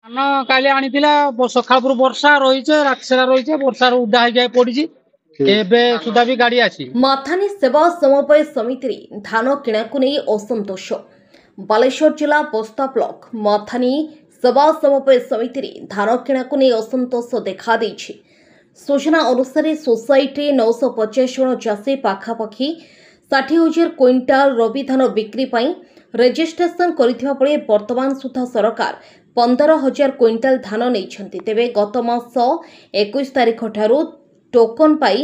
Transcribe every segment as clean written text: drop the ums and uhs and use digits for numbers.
ଧାନ କାଲି ଆଣିଥିଲା ସକାଳପୁର ବର୍ଷା ରହିছে ରାତି ସାରା ରହିছে ବର୍ଷାର ଉଦା ହେଇଯାଇ ପଡିଛି ଏବେ ସୁଦ୍ଧା ବି ଗାଡି ଆସି ମାଥାନୀ ସେବା ସମବାୟ ସମିତିରେ ଧାନ କିଣାକୁ ନେଇ ଅସନ୍ତୋଷ। ବାଲେଶ୍ୱର ଜିଲ୍ଲା ବସ୍ତା ବ୍ଲକ ମାଥାନୀ ସେବା ସମବାୟ ସମିତିରେ ଧାନ କିଣାକୁ ନେଇ ଅସନ୍ତୋଷ ଦେଖାଦେଇଛି। ସୂଚନା ଅନୁସାରେ ସୋସାଇଟିରେ 950 ଜଣ ଚାଷୀ ପାଖାପାଖି 60,000 କ୍ୱିଣ୍ଟାଲ ରବି ଧାନ ବିକ୍ରି ପାଇଁ ରେଜିଷ୍ଟ୍ରେସନ କରିଥିବା ବେଳେ ବର୍ତ୍ତମାନ ସୁଦ୍ଧା ସରକାର 15,000 କ୍ୱିଣ୍ଟାଲ ଧାନ ନେଇଛନ୍ତି। ତେବେ ଗତ ମାସ 21 ତାରିଖ ଠାରୁ ଟୋକନ ପାଇ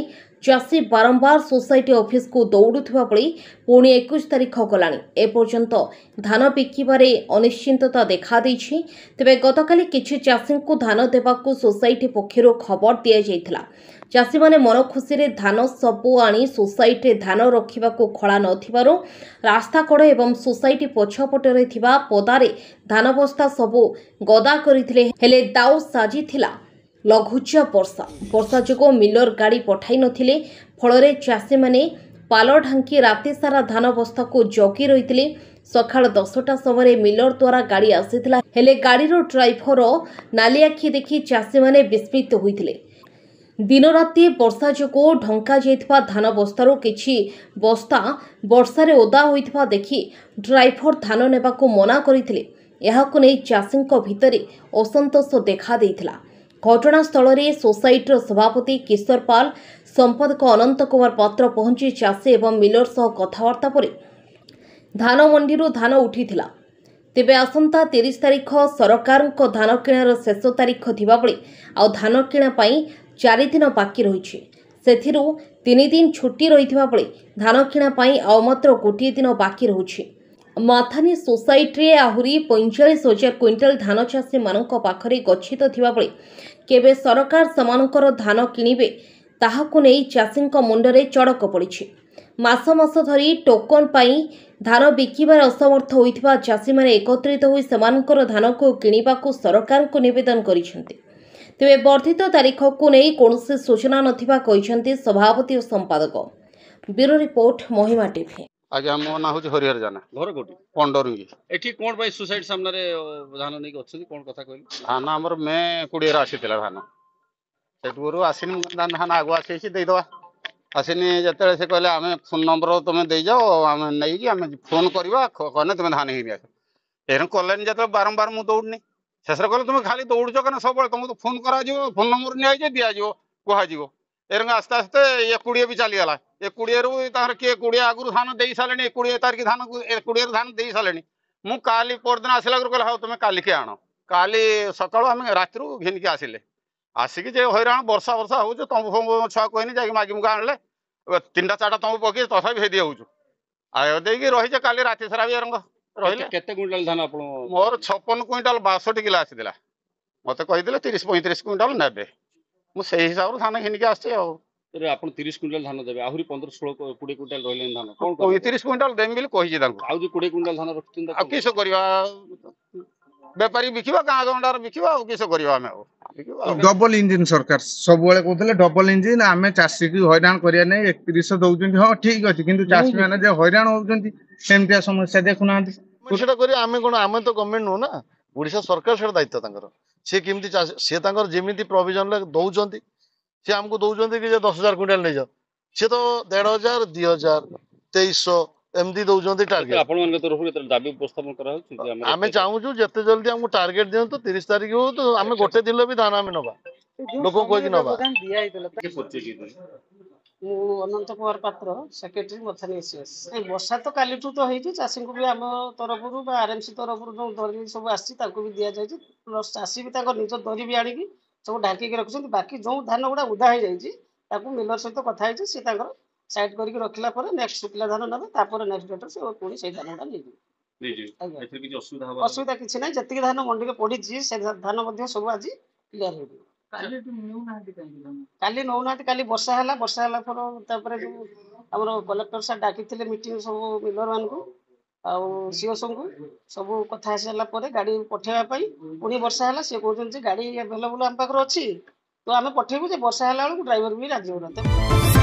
ଚାଷୀ ବାରମ୍ବାର ସୋସାଇଟି ଅଫିସକୁ ଦୌଡୁଥିବା ବେଳେ ପୁଣି 21 ତାରିଖ ଗଲାଣି ଏପର୍ଯ୍ୟନ୍ତ ଧାନ ବିକିବାରେ ଅନିଶ୍ଚିତତା ଦେଖାଦେଇଛି। ତେବେ ଗତକାଲି କିଛି ଚାଷୀଙ୍କୁ ଧାନ ଦେବାକୁ ସୋସାଇଟି ପକ୍ଷରୁ ଖବର ଦିଆଯାଇଥିଲା। ଚାଷୀମାନେ ମନ ଖୁସିରେ ଧାନ ସବୁ ଆଣି ସୋସାଇଟିରେ ଧାନ ରଖିବାକୁ ଖଳା ନଥିବାରୁ ରାସ୍ତାକଡ଼ ଏବଂ ସୋସାଇଟି ପଛପଟରେ ଥିବା ପଦାରେ ଧାନ ବସ୍ତା ସବୁ ଗଦା କରିଥିଲେ। ହେଲେ ଦାଉ ସାଜିଥିଲା ଲଘୁଚାପ ବର୍ଷା ଯୋଗୁଁ ମିଲର ଗାଡ଼ି ପଠାଇ ନଥିଲେ। ଫଳରେ ଚାଷୀମାନେ ପାଲ ଢାଙ୍କି ରାତି ସାରା ଧାନ ବସ୍ତାକୁ ଜଗି ରହିଥିଲେ। ସକାଳ 10ଟା ସମୟରେ ମିଲର ଦ୍ୱାରା ଗାଡ଼ି ଆସିଥିଲା। ହେଲେ ଗାଡ଼ିର ଡ୍ରାଇଭର ନାଲି ଆଖି ଦେଖି ଚାଷୀମାନେ ବିସ୍ମିତ ହୋଇଥିଲେ। ଦିନ ରାତି ବର୍ଷା ଯୋଗୁଁ ଢଙ୍କା ଯାଇଥିବା ଧାନ ବସ୍ତାରୁ କିଛି ବସ୍ତା ବର୍ଷାରେ ଓଦା ହୋଇଥିବା ଦେଖି ଡ୍ରାଇଭର ଧାନ ନେବାକୁ ମନା କରିଥିଲେ। ଏହାକୁ ନେଇ ଚାଷୀଙ୍କ ଭିତରେ ଅସନ୍ତୋଷ ଦେଖାଦେଇଥିଲା। ଘଟଣାସ୍ଥଳରେ ସୋସାଇଟିର ସଭାପତି କିଶୋର ପାଲ, ସମ୍ପାଦକ ଅନନ୍ତ କୁମାର ପାତ୍ର ପହଞ୍ଚି ଚାଷୀ ଏବଂ ମିଲର ସହ କଥାବାର୍ତ୍ତା ପରେ ଧାନ ମଣ୍ଡିରୁ ଧାନ ଉଠିଥିଲା। ତେବେ ଆସନ୍ତା 30 ତାରିଖ ସରକାରଙ୍କ ଧାନ କିଣାର ଶେଷ ତାରିଖ ଥିବାବେଳେ ଆଉ ଧାନ କିଣା ପାଇଁ 4 ଦିନ ବାକି ରହିଛି। ସେଥିରୁ 3 ଦିନ ଛୁଟି ରହିଥିବା ବେଳେ ଧାନ କିଣା ପାଇଁ ଆଉ ମାତ୍ର ଗୋଟିଏ ଦିନ ବାକି ରହୁଛି। ମାଥାନୀ ସୋସାଇଟିରେ ଆହୁରି 45,000 କ୍ୱିଣ୍ଟାଲ ଧାନ ଚାଷୀମାନଙ୍କ ପାଖରେ ଗଚ୍ଛିତ ଥିବାବେଳେ କେବେ ସରକାର ସେମାନଙ୍କର ଧାନ କିଣିବେ ତାହାକୁ ନେଇ ଚାଷୀଙ୍କ ମୁଣ୍ଡରେ ଚଡ଼କ ପଡ଼ିଛି। ମାସ ମାସ ଧରି ଟୋକନ ପାଇଁ ଧାନ ବିକିବାରେ ଅସମର୍ଥ ହୋଇଥିବା ଚାଷୀମାନେ ଏକତ୍ରିତ ହୋଇ ସେମାନଙ୍କର ଧାନକୁ କିଣିବାକୁ ସରକାରଙ୍କୁ ନିବେଦନ କରିଛନ୍ତି। ତେବେ ବର୍ଦ୍ଧିତ ତାରିଖକୁ ନେଇ କୌଣସି ସୂଚନା ନଥିବା କହିଛନ୍ତି ସଭାପତି ଓ ସମ୍ପାଦକ। ବ୍ୟୁରୋ ରିପୋର୍ଟ ମହିମା ଟିଭି। आज्ञा मो ना हूँ हरिहर जाना घर कोटी पंडरुंगी एठी कोन भाई सुसाइड सामने धान नहीं अच्छी कोन कथा कहली धान आमर मे 20 आसीला धान सेठू आसीनी धान धान आगु आसी देदवा आसीनी जिते से कहले आम फोन नंबर तुम दे जाओ आम नहीं आम फोन करवा कहने तुम धान ही आस एरन कलेनि जो बारंबार मुझे दौड़नी शेष कहले तुम खाली दौड़ क्या सब तुमको फोन करा फोन नंबर नि दिज्व कह एरंग आस्ते आस्ते 20 भी चलीगला 20 रू किए 20 आगुरी धान दे सारे 20 तारीख धान 20 धान दे सारे मुझे काली परदिन आसला कहला हाँ तुम कालिके आण काली सका आम राति घिनिकी आसिले आसिकी जे हईराण वर्षा वर्षा हो तुम फम छुआ कहनी जा मागी मुगा आने 3टा 4टा तुम पकई तथापि हेदी हो देकी रही काली राति सारा भी एरंग रही केते क्विंटल धान आपण मोर 56 क्विंटाल 62 किलो आसीला मत कही 30-35 क्विंटाल ने मुझे हिसाब से धान घिनिकी आसी आपण 30 क्विंटल धान देबे आहुरी 15-16 20 क्विंटल रहले धान कोन 35 क्विंटाल देम बिल कहि जे तांको आउ जे 20 क्विंटल धान रखतिन आ किसो करबा व्यापारी बिकिबा गाँ गंडार बिकिबा आ किसो करबा हमें बिकिबा डबल इंजिन सरकार सब बेले कहते डबल इंजिन आम चाषी की हैरान करिया नै 31 दउचंती हां ठीक अछि किंतु चाषी माने जे हैरान होउचंती सेमतिया समस्या देखुनांती सेटा करी आमे कोन आमे तो गवर्नमेंट नो ना ओडिशा सरकार सेटा दायित्व तांकर से केमती से तांकर जेमिति प्रोविजन ले दउचंती से हमको दउचंती कि 10,000 क्विंटल नै जा से तो 1,500 2,000 2300 एमदी दउचंती टारगेट आपण मन तरफ के दाबी उपस्थापन करा हो कि आमे चाहू छु जते जल्दी हमको टारगेट दियन तो 30 तारिख हो तो आमे गोटे दिन भी धान आमे नबा लोक कोइ कि नबा अनंत कुमार पात्र सेक्रेटरी मथानी एसीएस वर्षा तो काली तो होती चाषी को भी आम तरफ आरएमसी तरफ जो दरी सब आसी भी दि जाए प्लस चाषी भी निज दरी भी आनिकी सब ढाकिक रखुच्च बाकी जो धान गुड़ा उदा हो जाए मिलर सहित कथा सी साइड करके रखला नेक्स्ट शुक्ला धान ना नेक्स्ट डेट से पुणी से धान गुड़ा नहीं असुविधा किसी ना जी धान मंडी पड़ी से धान सब आज क्लियर हो काली नौना काली वर्षा है पर जो आम कलेक्टर साहब डाकी मीटिंग सब मिलर मान को सीओस को सब कथा सारापर गाड़ी पठेवाई पुणी वर्षा है सी कहते गाड़ी अवेलेबल आम पाखे अच्छी तो आम पठेबू वर्षा है ड्राइवर भी राजी होना।